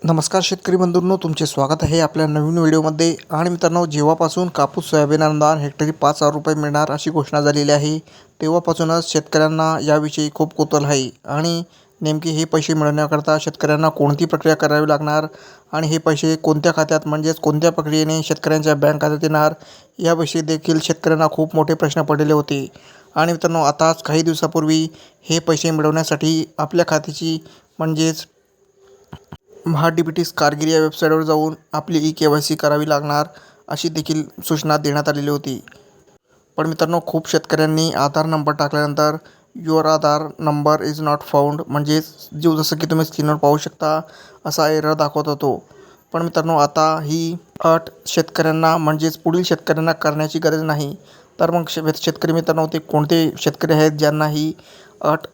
नमस्कार शेतकरी बंधूंनो, तुमचे स्वागत आहे आपल्या नवीन व्हिडिओमध्ये. आणि मित्रांनो, जेव्हापासून कापूस सोयाबीन अनुदान हेक्टरी 5,000 रुपये मिळणार अशी घोषणा झालेली आहे, तेव्हापासूनच शेतकऱ्यांना याविषयी खूप कुतूहल आहे. आणि नेमके हे पैसे मिळवण्याकरता शेतकऱ्यांना कोणती प्रक्रिया करावी लागणार आणि हे पैसे कोणत्या खात्यात म्हणजेच कोणत्या प्रक्रियेने शेतकऱ्यांच्या बँक खात्यात येणार याविषयी देखील शेतकऱ्यांना खूप मोठे प्रश्न पडलेले होते. आणि मित्रांनो, आताच काही दिवसापूर्वी हे पैसे मिळवण्यासाठी आपल्या खात्याची म्हणजेच महाडीबीटी कारगिरी या वेबसाईटवर जाऊन आपली ई-KYC करावी लागणार अशी देखील सूचना देण्यात आलेली होती. पण मित्रांनो, खूप शेतकऱ्यांनी आधार नंबर टाकल्यानंतर your Aadhaar number is not found म्हणजेच जसं की तुम्ही स्क्रीनवर पाहू शकता असा एरर दाखवत होतो. पण मित्रांनो, आता ही अट शेतकऱ्यांना म्हणजेच पुढील शेतकऱ्यांना करण्याची गरज नाही. तर मग शेतकरी मित्रांनो, ते कोणते शेतकरी आहेत ज्यांना ही अट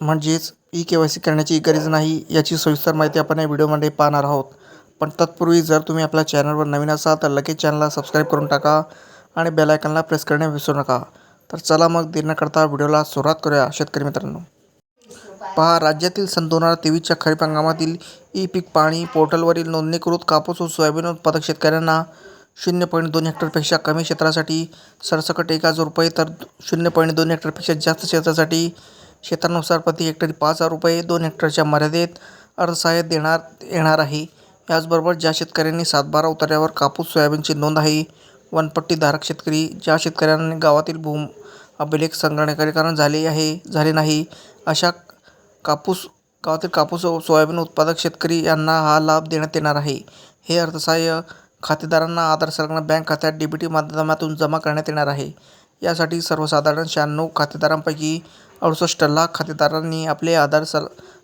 म्हणजेच ई-KYC करण्याची गरज नाही याची सविस्तर माहिती आपण या व्हिडिओमध्ये पाहणार आहोत. पण तत्पूर्वी जर तुम्ही आपल्या चॅनलवर नवीन असाल तर लगेच चॅनलला सबस्क्राईब करून टाका आणि बेल आयकॉनला प्रेस करणे विसरू नका. तर चला मग देर न करता व्हिडिओला सुरुवात करूया. शेतकरी मित्रांनो, पहा, राज्यातील सन 2023च्या खरीप हंगामातील ई-पीक पाहणी पोर्टलवरील नोंदणीकृत कापूस व सोयाबीन उत्पादक शेतकऱ्यांना 0.2 हेक्टरपेक्षा कमी क्षेत्रासाठी सरसकट 1,000 रुपये तर 0.2 हेक्टरपेक्षा जास्त क्षेत्रासाठी क्षेत्रानुसार प्रति हेक्टरी 5,000 रुपये 2 हेक्टरच्या मर्यादेत अर्थसहाय्य देण्यात येणार आहे. याचबरोबर ज्या शेतकऱ्यांनी 7/12 उतार्यावर कापूस सोयाबीनची नोंद आहे, वनपट्टीधारक शेतकरी, ज्या शेतकऱ्यांनी गावातील भूम अभिलेख संगणकीकरण झाले नाही अशा गावातील कापूस व सोयाबीन उत्पादक शेतकरी यांना हा लाभ देण्यात येणार आहे. हे अर्थसहाय्य खातेदारांना आधारसंलग्न बँक खात्यात डीबीटी माध्यमातून जमा करण्यात येणार आहे. यासाठी सर्वसाधारण 96 खातेदारांपैकी 68 लाख खातेदारांनी आपले आधार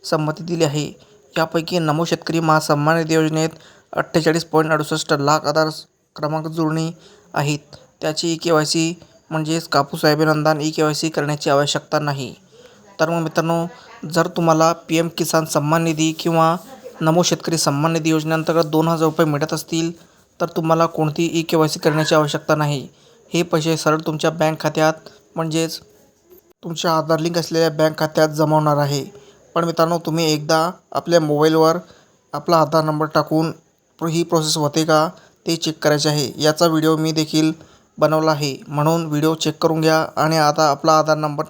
संमती दिली आहे. यापैकी नमो शेतकरी महासन्मान निधी योजनेत 48.68 लाख आधार क्रमांक जुळणी आहेत. त्याची ई-KYC म्हणजेच कापूस सोयाबीन अनुदान ई-KYC करण्याची आवश्यकता नाही. तर मग मित्रांनो, जर तुम्हाला PM किसान सन्मान निधी किंवा नमो शेतकरी सन्मान निधी योजनेअंतर्गत 2,000 रुपये मिळत असतील तर तुम्हाला कोणती ई-KYC करण्याची आवश्यकता नाही. हे पैसे सरळ तुमच्या बँक खात्यात म्हणजेच तुमच्या आधार लिंक असलेल्या बँक खात्यात जमा होणार आहे. पण मित्रांनो, तुम्ही एकदा आपल्या मोबाईलवर आपला आधार नंबर टाकून ही प्रोसेस होते का ते चेक करायचे आहे. याचा व्हिडिओ मी देखील बनवला आहे, म्हणून व्हिडिओ चेक करून घ्या आणि आता आपला आधार नंबर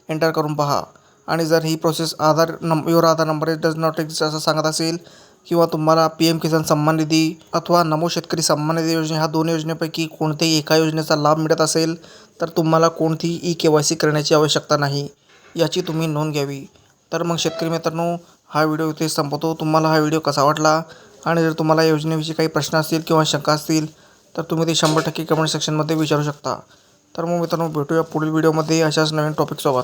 एंटर करून पहा. आणि जर ही process your Aadhaar number does not exist असं सांगत असेल किंवा तुम्हाला PM किसान सन्मान निधी अथवा नमो शेतकरी सन्मान निधी योजना ह्या दोन योजनेपैकी कोणत्याही एका योजनेचा लाभ मिळत असेल तर तुम्हाला कोणतीही ई-KYC करण्याची आवश्यकता नाही, याची तुम्ही नोंद घ्यावी. तर मग शेतकरी मित्रांनो, हा व्हिडिओ इथे संपवतो. तुम्हाला हा व्हिडिओ कसा वाटला आणि जर तुम्हाला योजनेविषयी काही प्रश्न असतील किंवा शंका असतील तर तुम्ही ते 100% कमेंट सेक्शनमध्ये विचारू शकता. तर मग मित्रांनो, भेटूया पुढील व्हिडिओमध्ये अशाच नवीन टॉपिकसोबत.